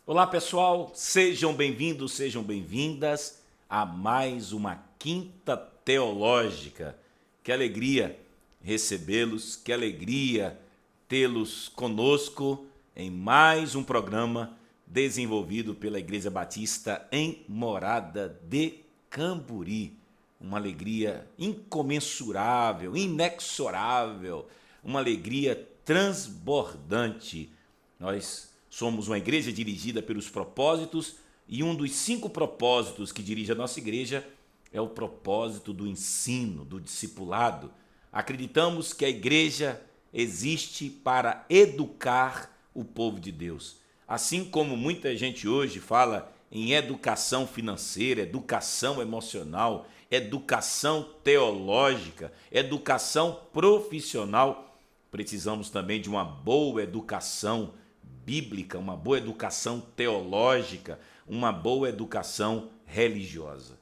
Olá pessoal, sejam bem-vindos, sejam bem-vindas a mais uma Quinta Teológica. Que alegria recebê-los, que alegria tê-los conosco em mais um programa desenvolvido pela Igreja Batista em Morada de Camburi. Uma alegria incomensurável, inexorável, uma alegria transbordante. Nós somos uma igreja dirigida pelos propósitos e um dos 5 propósitos que dirige a nossa igreja é o propósito do ensino, do discipulado. Acreditamos que a igreja existe para educar o povo de Deus. Assim como muita gente hoje fala em educação financeira, educação emocional, educação teológica, educação profissional, precisamos também de uma boa educação bíblica, uma boa educação teológica, uma boa educação religiosa.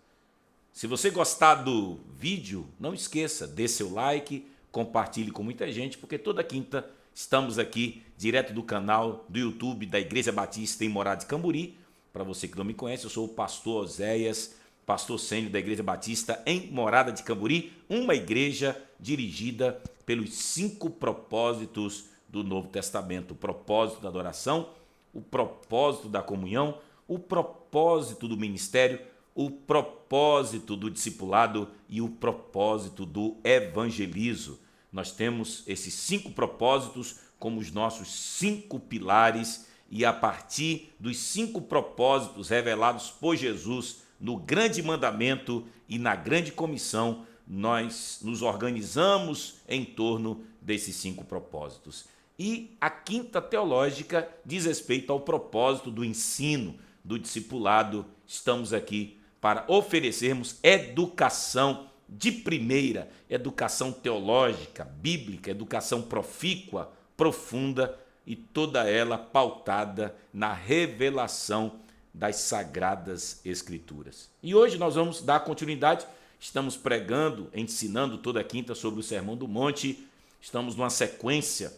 Se você gostar do vídeo, não esqueça, dê seu like, compartilhe com muita gente, porque toda quinta estamos aqui, direto do canal do YouTube da Igreja Batista em Morada de Camburi. Para você que não me conhece, eu sou o pastor Oséias, pastor sênior da Igreja Batista em Morada de Camburi, uma igreja dirigida pelos 5 propósitos do Novo Testamento: o propósito da adoração, o propósito da comunhão, o propósito do ministério, o propósito do discipulado e o propósito do evangelismo. Nós temos esses 5 propósitos como os nossos 5 pilares, e a partir dos 5 propósitos revelados por Jesus no grande mandamento e na grande comissão, nós nos organizamos em torno desses 5 propósitos. E a Quinta Teológica diz respeito ao propósito do ensino, do discipulado. Estamos aqui para oferecermos educação de primeira, educação teológica, bíblica, educação profícua, profunda, e toda ela pautada na revelação das Sagradas Escrituras. E hoje nós vamos dar continuidade, estamos pregando, ensinando toda quinta sobre o Sermão do Monte, estamos numa sequência,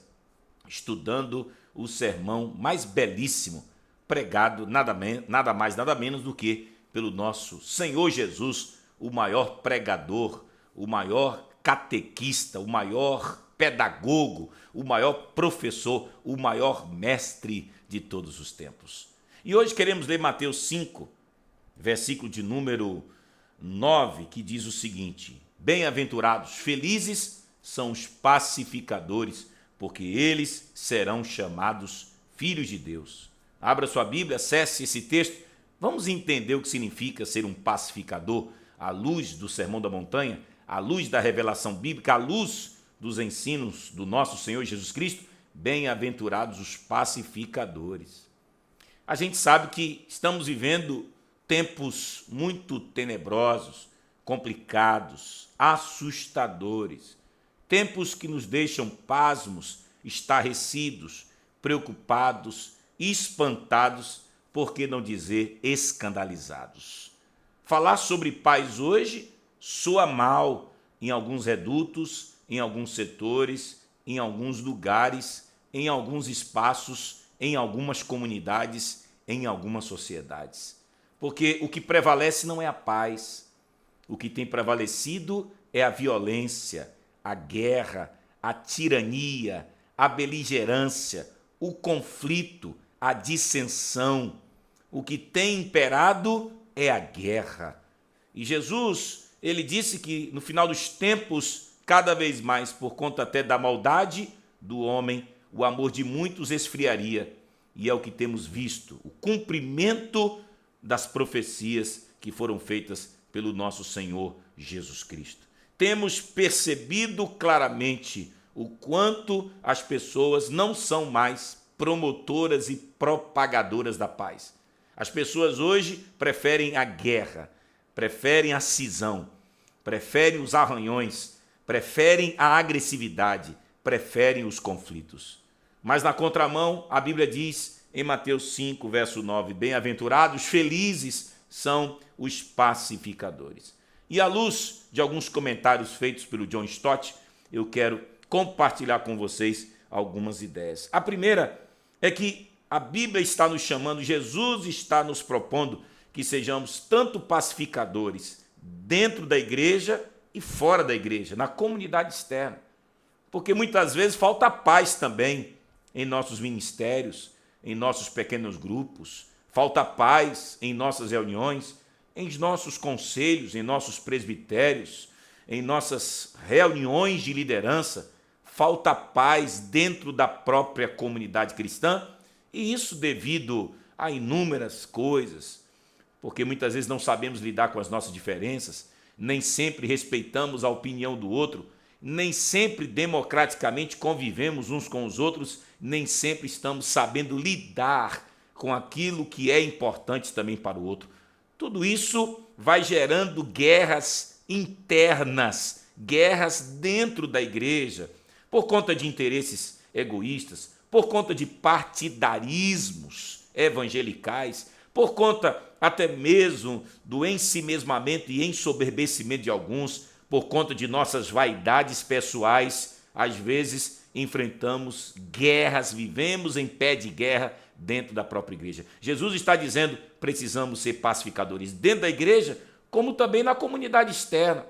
estudando o sermão mais belíssimo, pregado nada mais, nada menos do que pelo nosso Senhor Jesus, o maior pregador, o maior catequista, o maior pedagogo, o maior professor, o maior mestre de todos os tempos. E hoje queremos ler Mateus 5, versículo de número 9, que diz o seguinte: bem-aventurados, felizes são os pacificadores, porque eles serão chamados filhos de Deus. Abra sua Bíblia, acesse esse texto. Vamos entender o que significa ser um pacificador à luz do Sermão da Montanha, à luz da revelação bíblica, à luz dos ensinos do nosso Senhor Jesus Cristo. Bem-aventurados os pacificadores. A gente sabe que estamos vivendo tempos muito tenebrosos, complicados, assustadores, tempos que nos deixam pasmos, estarrecidos, preocupados, espantados, por que não dizer escandalizados. Falar sobre paz hoje soa mal em alguns redutos, em alguns setores, em alguns lugares, em alguns espaços, em algumas comunidades, em algumas sociedades. Porque o que prevalece não é a paz. O que tem prevalecido é a violência, a guerra, a tirania, a beligerância, o conflito, a dissensão. O que tem imperado é a guerra. E Jesus, ele disse que no final dos tempos, cada vez mais, por conta até da maldade do homem, o amor de muitos esfriaria. E é o que temos visto, o cumprimento das profecias que foram feitas pelo nosso Senhor Jesus Cristo. Temos percebido claramente o quanto as pessoas não são mais promotoras e propagadoras da paz. As pessoas hoje preferem a guerra, preferem a cisão, preferem os arranhões, preferem a agressividade, preferem os conflitos. Mas na contramão, a Bíblia diz em Mateus 5, verso 9, bem-aventurados, felizes são os pacificadores. E à luz de alguns comentários feitos pelo John Stott, eu quero compartilhar com vocês algumas ideias. A primeira é que A Bíblia está nos chamando, Jesus está nos propondo que sejamos tanto pacificadores dentro da igreja e fora da igreja, na comunidade externa. Porque muitas vezes falta paz também em nossos ministérios, em nossos pequenos grupos, falta paz em nossas reuniões, em nossos conselhos, em nossos presbitérios, em nossas reuniões de liderança, falta paz dentro da própria comunidade cristã, e isso devido a inúmeras coisas, porque muitas vezes não sabemos lidar com as nossas diferenças, nem sempre respeitamos a opinião do outro, nem sempre democraticamente convivemos uns com os outros, nem sempre estamos sabendo lidar com aquilo que é importante também para o outro. Tudo isso vai gerando guerras internas, guerras dentro da igreja, por conta de interesses egoístas, por conta de partidarismos evangelicais, por conta até mesmo do ensimesmamento e ensoberbecimento de alguns, por conta de nossas vaidades pessoais. Às vezes enfrentamos guerras, vivemos em pé de guerra dentro da própria igreja. Jesus está dizendo, precisamos ser pacificadores dentro da igreja, como também na comunidade externa.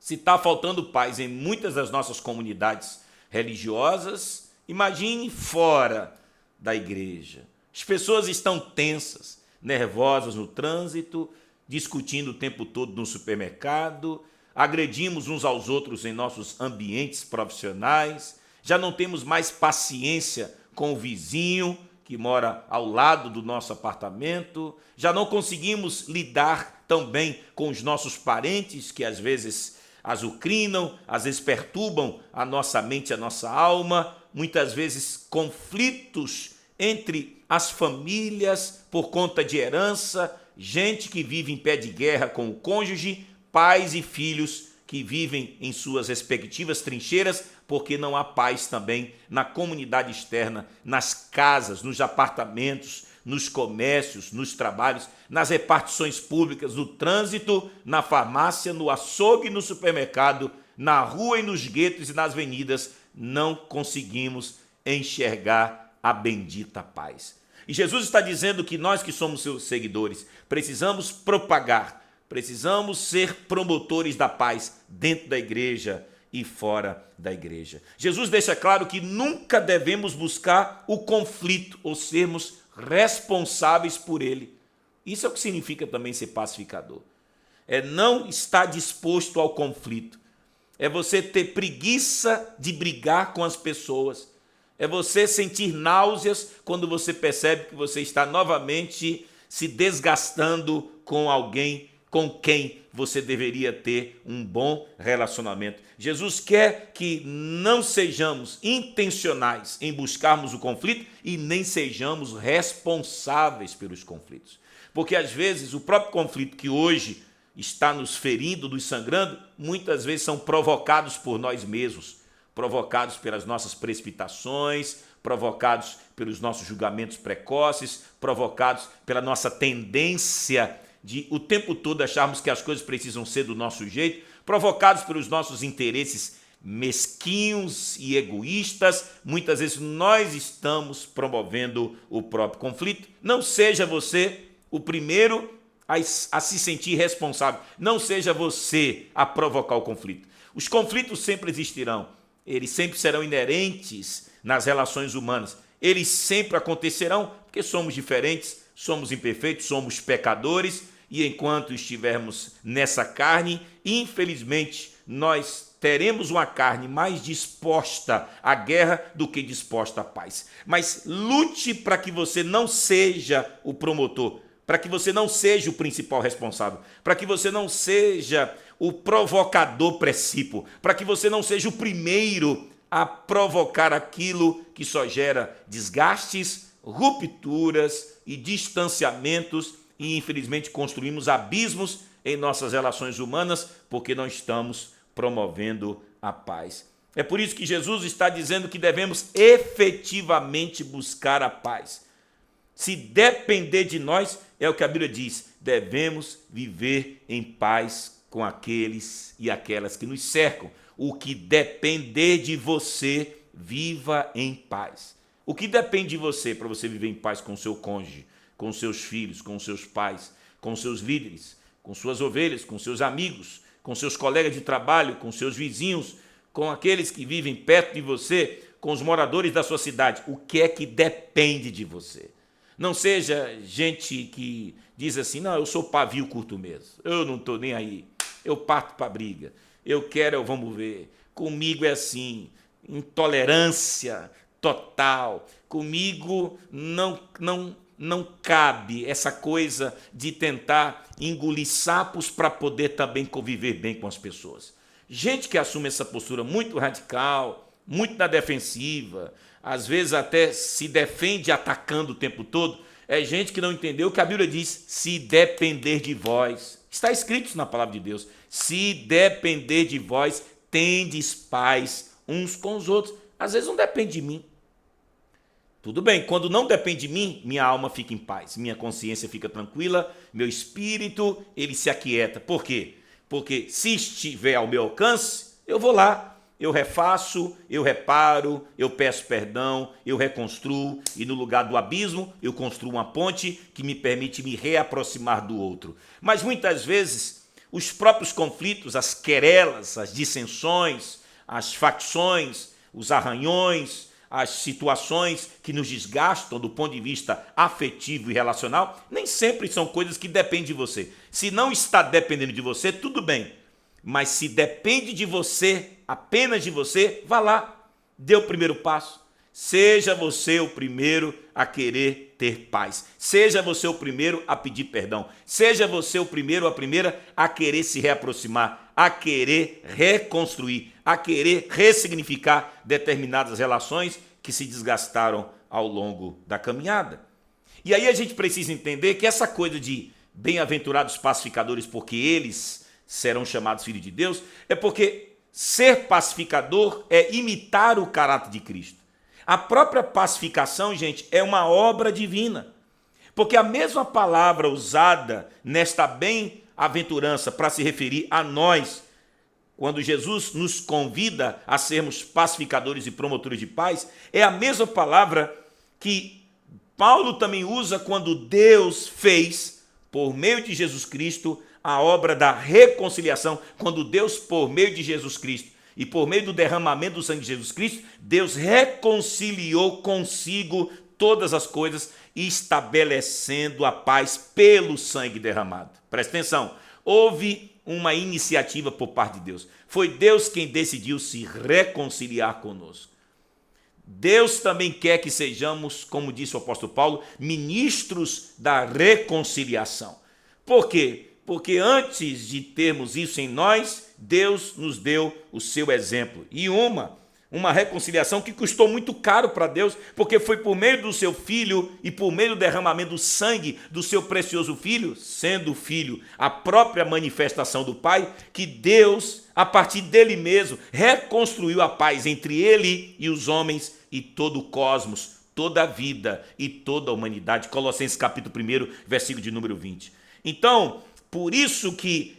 Se está faltando paz em muitas das nossas comunidades religiosas, imagine fora da igreja. As pessoas estão tensas, nervosas no trânsito, discutindo o tempo todo no supermercado, agredimos uns aos outros em nossos ambientes profissionais, já não temos mais paciência com o vizinho que mora ao lado do nosso apartamento, já não conseguimos lidar tão bem com os nossos parentes que às vezes azucrinam, às vezes perturbam a nossa mente, a nossa alma, muitas vezes conflitos entre as famílias por conta de herança, gente que vive em pé de guerra com o cônjuge, pais e filhos que vivem em suas respectivas trincheiras, porque não há paz também na comunidade externa, nas casas, nos apartamentos, nos comércios, nos trabalhos, nas repartições públicas, no trânsito, na farmácia, no açougue e no supermercado, na rua e nos guetos e nas avenidas, não conseguimos enxergar a bendita paz. E Jesus está dizendo que nós que somos seus seguidores, precisamos propagar, precisamos ser promotores da paz dentro da igreja e fora da igreja. Jesus deixa claro que nunca devemos buscar o conflito ou sermos responsáveis por ele. Isso é o que significa também ser pacificador. É não estar disposto ao conflito. É você ter preguiça de brigar com as pessoas. É você sentir náuseas quando você percebe que você está novamente se desgastando com alguém com quem você deveria ter um bom relacionamento. Jesus quer que não sejamos intencionais em buscarmos o conflito e nem sejamos responsáveis pelos conflitos. Porque às vezes o próprio conflito que hoje está nos ferindo, nos sangrando, muitas vezes são provocados por nós mesmos, provocados pelas nossas precipitações, provocados pelos nossos julgamentos precoces, provocados pela nossa tendência de o tempo todo acharmos que as coisas precisam ser do nosso jeito, provocados pelos nossos interesses mesquinhos e egoístas. Muitas vezes nós estamos promovendo o próprio conflito. Não seja você o primeiro a se sentir responsável. Não seja você a provocar o conflito. Os conflitos sempre existirão. Eles sempre serão inerentes nas relações humanas. Eles sempre acontecerão porque somos diferentes, somos imperfeitos, somos pecadores. E enquanto estivermos nessa carne, infelizmente, nós teremos uma carne mais disposta à guerra do que disposta à paz. Mas lute para que você não seja o promotor, para que você não seja o principal responsável, para que você não seja o provocador precípio, para que você não seja o primeiro a provocar aquilo que só gera desgastes, rupturas e distanciamentos, e infelizmente construímos abismos em nossas relações humanas porque não estamos promovendo a paz. É por isso que Jesus está dizendo que devemos efetivamente buscar a paz. Se depender de nós, é o que a Bíblia diz, devemos viver em paz com aqueles e aquelas que nos cercam. O que depender de você, viva em paz. O que depende de você para você viver em paz com o seu cônjuge, com os seus filhos, com os seus pais, com os seus líderes, com suas ovelhas, com seus amigos, com seus colegas de trabalho, com seus vizinhos, com aqueles que vivem perto de você, com os moradores da sua cidade? O que é que depende de você? Não seja gente que diz assim, não, eu sou pavio curto mesmo, eu não estou nem aí, eu parto para a briga, eu quero, vamos ver, comigo é assim, intolerância total, comigo não cabe essa coisa de tentar engolir sapos para poder também conviver bem com as pessoas. Gente que assume essa postura muito radical, muito na defensiva, às vezes até se defende atacando o tempo todo, é gente que não entendeu que a Bíblia diz, se depender de vós. Está escrito isso na palavra de Deus. Se depender de vós, tendes paz uns com os outros. Às vezes não depende de mim. Tudo bem, quando não depende de mim, minha alma fica em paz, minha consciência fica tranquila, meu espírito, ele se aquieta. Por quê? Porque se estiver ao meu alcance, eu vou lá, eu refaço, eu reparo, eu peço perdão, eu reconstruo e no lugar do abismo eu construo uma ponte que me permite me reaproximar do outro. Mas muitas vezes os próprios conflitos, as querelas, as dissensões, as facções, os arranhões, as situações que nos desgastam do ponto de vista afetivo e relacional, nem sempre são coisas que dependem de você. Se não está dependendo de você, tudo bem. Mas se depende de você, apenas de você, vá lá, dê o primeiro passo. Seja você o primeiro a querer ter paz. Seja você o primeiro a pedir perdão. Seja você o primeiro ou a primeira a querer se reaproximar, a querer reconstruir, a querer ressignificar determinadas relações que se desgastaram ao longo da caminhada. E aí a gente precisa entender que essa coisa de bem-aventurados pacificadores, porque eles serão chamados filhos de Deus, é porque ser pacificador é imitar o caráter de Cristo. A própria pacificação, gente, é uma obra divina. Porque a mesma palavra usada nesta bem-aventurança para se referir a nós, quando Jesus nos convida a sermos pacificadores e promotores de paz, é a mesma palavra que Paulo também usa quando Deus fez, por meio de Jesus Cristo, a obra da reconciliação, quando Deus, por meio de Jesus Cristo e por meio do derramamento do sangue de Jesus Cristo, Deus reconciliou consigo todas as coisas, estabelecendo a paz pelo sangue derramado. Presta atenção, houve uma iniciativa por parte de Deus. Foi Deus quem decidiu se reconciliar conosco. Deus também quer que sejamos, como disse o apóstolo Paulo, ministros da reconciliação. Por quê? Porque antes de termos isso em nós, Deus nos deu o seu exemplo. E uma reconciliação que custou muito caro para Deus, porque foi por meio do seu Filho e por meio do derramamento do sangue do seu precioso Filho, sendo o Filho a própria manifestação do Pai, que Deus, a partir dele mesmo, reconstruiu a paz entre ele e os homens e todo o cosmos, toda a vida e toda a humanidade. Colossenses capítulo 1, versículo de número 20. Então, por isso que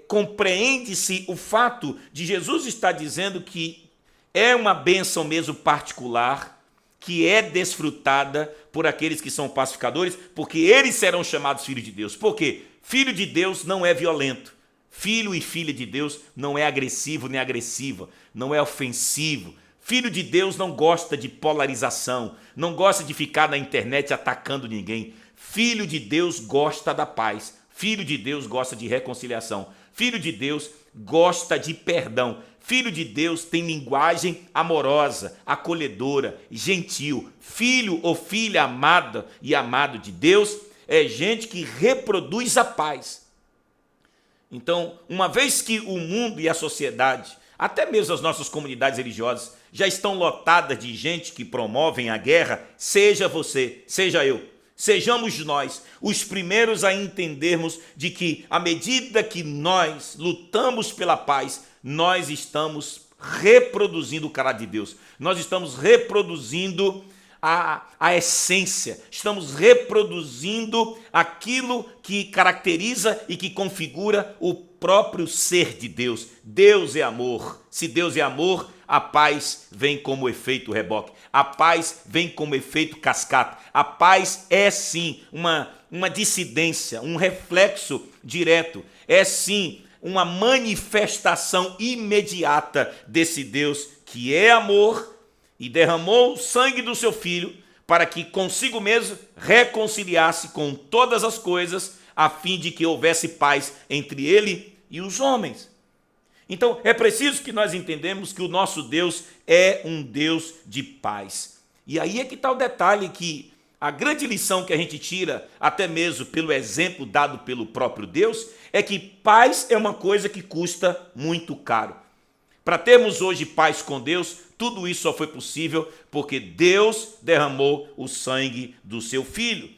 compreende-se o fato de Jesus estar dizendo que é uma bênção mesmo particular, que é desfrutada por aqueles que são pacificadores, porque eles serão chamados filhos de Deus. Por quê? Filho de Deus não é violento. Filho e filha de Deus não é agressivo nem agressiva, não é ofensivo. Filho de Deus não gosta de polarização, não gosta de ficar na internet atacando ninguém. Filho de Deus gosta da paz. Filho de Deus gosta de reconciliação. Filho de Deus gosta de perdão. Filho de Deus tem linguagem amorosa, acolhedora, gentil. Filho ou filha amada e amado de Deus é gente que reproduz a paz. Então, uma vez que o mundo e a sociedade, até mesmo as nossas comunidades religiosas, já estão lotadas de gente que promovem a guerra, seja você, seja eu, sejamos nós os primeiros a entendermos de que, à medida que nós lutamos pela paz, nós estamos reproduzindo o caráter de Deus. Nós estamos reproduzindo a essência, estamos reproduzindo aquilo que caracteriza e que configura o próprio ser de Deus. Deus é amor. Se Deus é amor, a paz vem como efeito reboque. A paz vem como efeito cascata. A paz é sim uma dissidência, um reflexo direto. É sim uma manifestação imediata desse Deus que é amor e derramou o sangue do seu Filho para que consigo mesmo reconciliasse com todas as coisas, a fim de que houvesse paz entre ele e os homens. Então, é preciso que nós entendamos que o nosso Deus é um Deus de paz. E aí é que está o detalhe, que a grande lição que a gente tira, até mesmo pelo exemplo dado pelo próprio Deus, é que paz é uma coisa que custa muito caro. Para termos hoje paz com Deus, tudo isso só foi possível porque Deus derramou o sangue do seu Filho.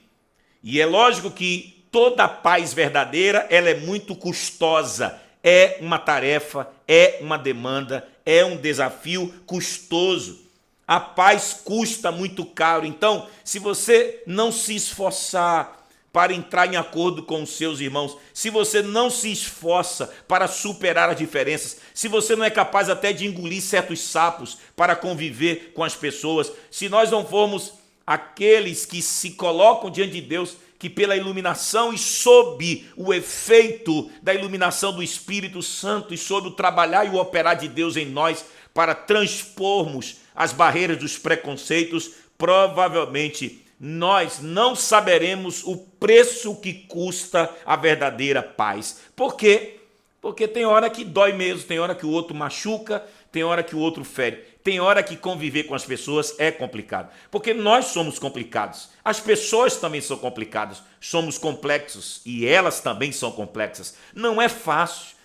E é lógico que toda paz verdadeira, ela é muito custosa. É uma tarefa, é uma demanda, é um desafio custoso. A paz custa muito caro. Então, se você não se esforçar para entrar em acordo com os seus irmãos, se você não se esforça para superar as diferenças, se você não é capaz até de engolir certos sapos para conviver com as pessoas, se nós não formos aqueles que se colocam diante de Deus, que pela iluminação e sob o efeito da iluminação do Espírito Santo e sob o trabalhar e o operar de Deus em nós para transpormos as barreiras dos preconceitos, provavelmente nós não saberemos o preço que custa a verdadeira paz. Por quê? Porque tem hora que dói mesmo, tem hora que o outro machuca, tem hora que o outro fere, tem hora que conviver com as pessoas é complicado. Porque nós somos complicados, as pessoas também são complicadas, somos complexos e elas também são complexas. Não é fácil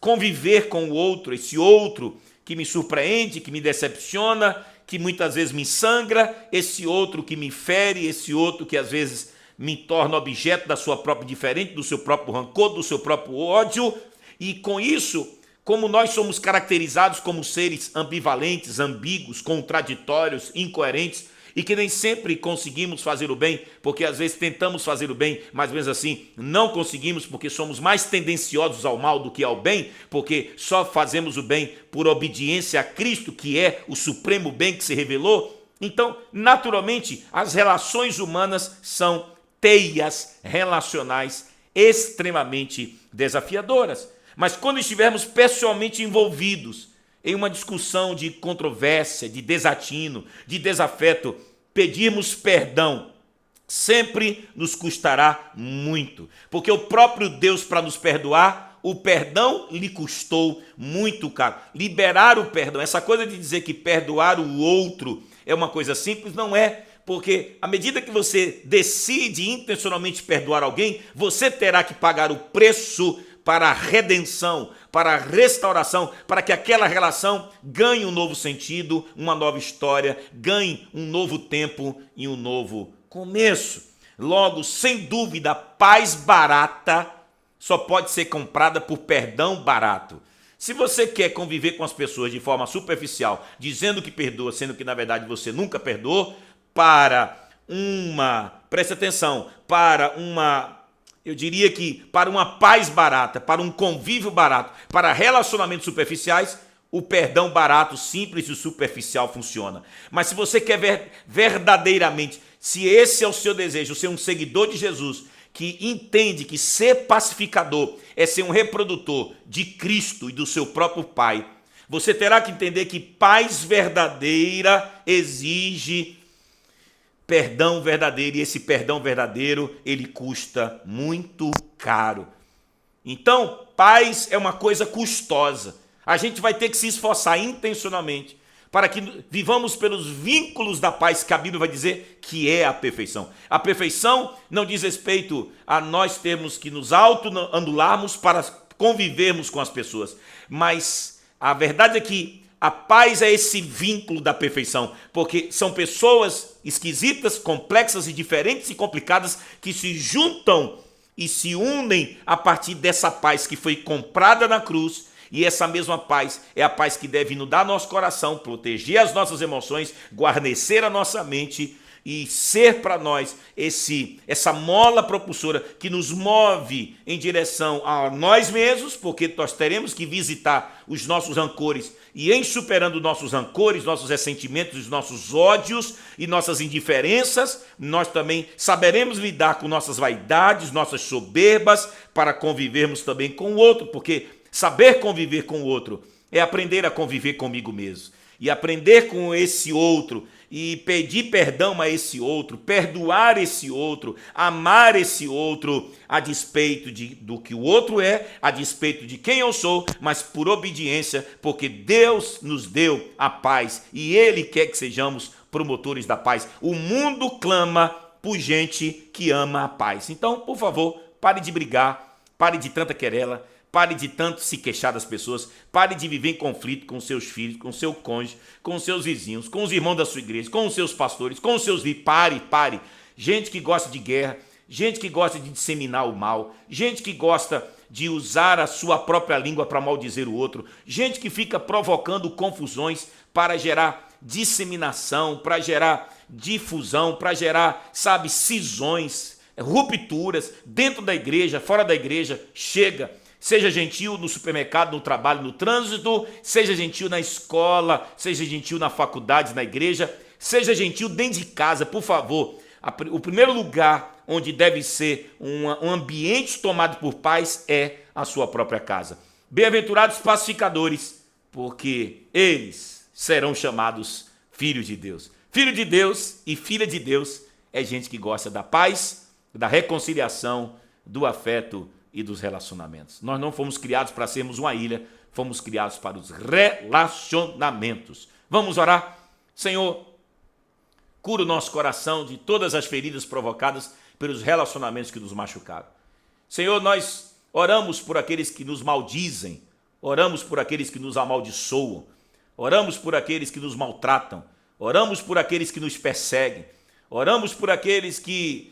conviver com o outro, esse outro que me surpreende, que me decepciona, que muitas vezes me sangra, esse outro que me fere, esse outro que às vezes me torna objeto da sua própria diferença, do seu próprio rancor, do seu próprio ódio. E com isso, como nós somos caracterizados como seres ambivalentes, ambíguos, contraditórios, incoerentes, e que nem sempre conseguimos fazer o bem, porque às vezes tentamos fazer o bem, mas mesmo assim não conseguimos, porque somos mais tendenciosos ao mal do que ao bem, porque só fazemos o bem por obediência a Cristo, que é o supremo bem que se revelou. Então, naturalmente, as relações humanas são teias relacionais extremamente desafiadoras. Mas quando estivermos pessoalmente envolvidos em uma discussão de controvérsia, de desatino, de desafeto, pedirmos perdão sempre nos custará muito, porque o próprio Deus, para nos perdoar, o perdão lhe custou muito caro. Liberar o perdão, essa coisa de dizer que perdoar o outro é uma coisa simples, não é. Porque à medida que você decide intencionalmente perdoar alguém, você terá que pagar o preço para a redenção, para a restauração, para que aquela relação ganhe um novo sentido, uma nova história, ganhe um novo tempo e um novo começo. Logo, sem dúvida, paz barata só pode ser comprada por perdão barato. Se você quer conviver com as pessoas de forma superficial, dizendo que perdoa, sendo que na verdade você nunca perdoou, preste atenção, eu diria que para uma paz barata, para um convívio barato, para relacionamentos superficiais, o perdão barato, simples e superficial funciona. Mas se você quer verdadeiramente, se esse é o seu desejo, ser um seguidor de Jesus, que entende que ser pacificador é ser um reprodutor de Cristo e do seu próprio Pai, você terá que entender que paz verdadeira exige perdão verdadeiro, e esse perdão verdadeiro, ele custa muito caro. Então, paz é uma coisa custosa. A gente vai ter que se esforçar intencionalmente para que vivamos pelos vínculos da paz, que a Bíblia vai dizer que é a perfeição. A perfeição não diz respeito a nós termos que nos auto-anularmos para convivermos com as pessoas, mas a verdade é que a paz é esse vínculo da perfeição, porque são pessoas esquisitas, complexas e diferentes e complicadas que se juntam e se unem a partir dessa paz que foi comprada na cruz, e essa mesma paz é a paz que deve inundar nosso coração, proteger as nossas emoções, guarnecer a nossa mente e ser para nós essa mola propulsora que nos move em direção a nós mesmos, porque nós teremos que visitar os nossos rancores, e em superando nossos rancores, nossos ressentimentos, os nossos ódios e nossas indiferenças, nós também saberemos lidar com nossas vaidades, nossas soberbas, para convivermos também com o outro, porque saber conviver com o outro é aprender a conviver comigo mesmo, e aprender com esse outro, e pedir perdão a esse outro, perdoar esse outro, amar esse outro, a despeito do que o outro é, a despeito de quem eu sou, mas por obediência, porque Deus nos deu a paz, e Ele quer que sejamos promotores da paz. O mundo clama por gente que ama a paz. Então, por favor, pare de brigar, pare de tanta querela, pare de tanto se queixar das pessoas, pare de viver em conflito com seus filhos, com seu cônjuge, com seus vizinhos, com os irmãos da sua igreja, com os seus pastores, com os seus líderes. Pare. Gente que gosta de guerra, gente que gosta de disseminar o mal, gente que gosta de usar a sua própria língua para maldizer o outro, gente que fica provocando confusões para gerar disseminação, para gerar difusão, para gerar, cisões, rupturas dentro da igreja, fora da igreja. Chega. Seja gentil no supermercado, no trabalho, no trânsito, seja gentil na escola, seja gentil na faculdade, na igreja, seja gentil dentro de casa, por favor. O primeiro lugar onde deve ser um ambiente tomado por paz é a sua própria casa. Bem-aventurados pacificadores, porque eles serão chamados filhos de Deus. Filho de Deus e filha de Deus é gente que gosta da paz, da reconciliação, do afeto e dos relacionamentos. Nós não fomos criados para sermos uma ilha, fomos criados para os relacionamentos. Vamos orar? Senhor, cura o nosso coração de todas as feridas provocadas pelos relacionamentos que nos machucaram. Senhor, nós oramos por aqueles que nos maldizem, oramos por aqueles que nos amaldiçoam, oramos por aqueles que nos maltratam, oramos por aqueles que nos perseguem, oramos por aqueles que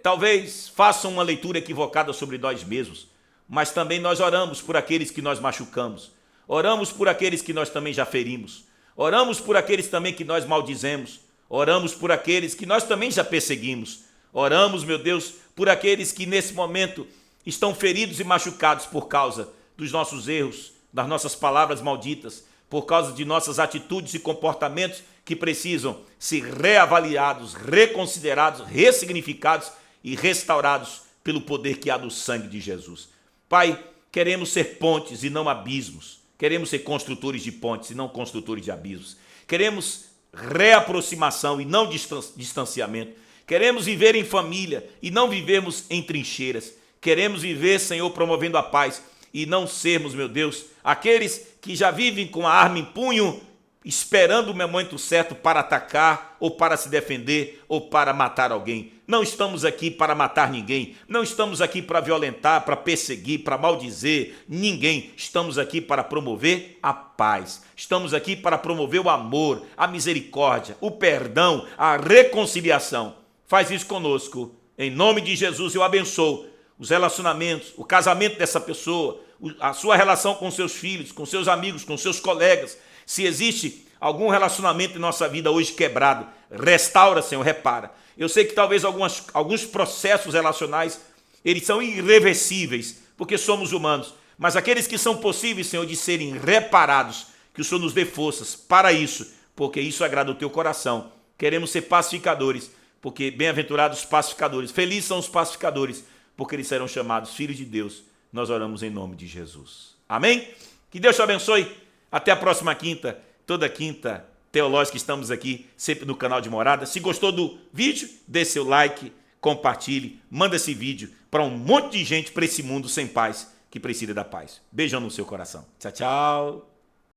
talvez façam uma leitura equivocada sobre nós mesmos, mas também nós oramos por aqueles que nós machucamos, oramos por aqueles que nós também já ferimos, oramos por aqueles também que nós maldizemos, oramos por aqueles que nós também já perseguimos, oramos, meu Deus, por aqueles que nesse momento estão feridos e machucados por causa dos nossos erros, das nossas palavras malditas, por causa de nossas atitudes e comportamentos que precisam ser reavaliados, reconsiderados, ressignificados e restaurados pelo poder que há no sangue de Jesus. Pai, queremos ser pontes e não abismos. Queremos ser construtores de pontes e não construtores de abismos. Queremos reaproximação e não distanciamento. Queremos viver em família e não vivermos em trincheiras. Queremos viver, Senhor, promovendo a paz e não sermos, meu Deus, aqueles que já vivem com a arma em punho, esperando o momento certo para atacar ou para se defender ou para matar alguém. Não estamos aqui para matar ninguém, não estamos aqui para violentar, para perseguir, para maldizer ninguém. Estamos aqui para promover a paz, estamos aqui para promover o amor, a misericórdia, o perdão, a reconciliação. Faz isso conosco, em nome de Jesus. Eu abençoo os relacionamentos, o casamento dessa pessoa, a sua relação com seus filhos, com seus amigos, com seus colegas. Se existe algum relacionamento em nossa vida hoje quebrado, restaura, Senhor, repara. Eu sei que talvez alguns processos relacionais, eles são irreversíveis, porque somos humanos, mas aqueles que são possíveis, Senhor, de serem reparados, que o Senhor nos dê forças para isso, porque isso agrada o teu coração. Queremos ser pacificadores, porque bem-aventurados os pacificadores, felizes são os pacificadores, porque eles serão chamados filhos de Deus. Nós oramos em nome de Jesus. Amém? Que Deus te abençoe. Até a próxima quinta, toda quinta teológica estamos aqui, sempre no canal de Morada. Se gostou do vídeo, dê seu like, compartilhe, manda esse vídeo para um monte de gente, para esse mundo sem paz, que precisa da paz. Beijão no seu coração. Tchau, tchau.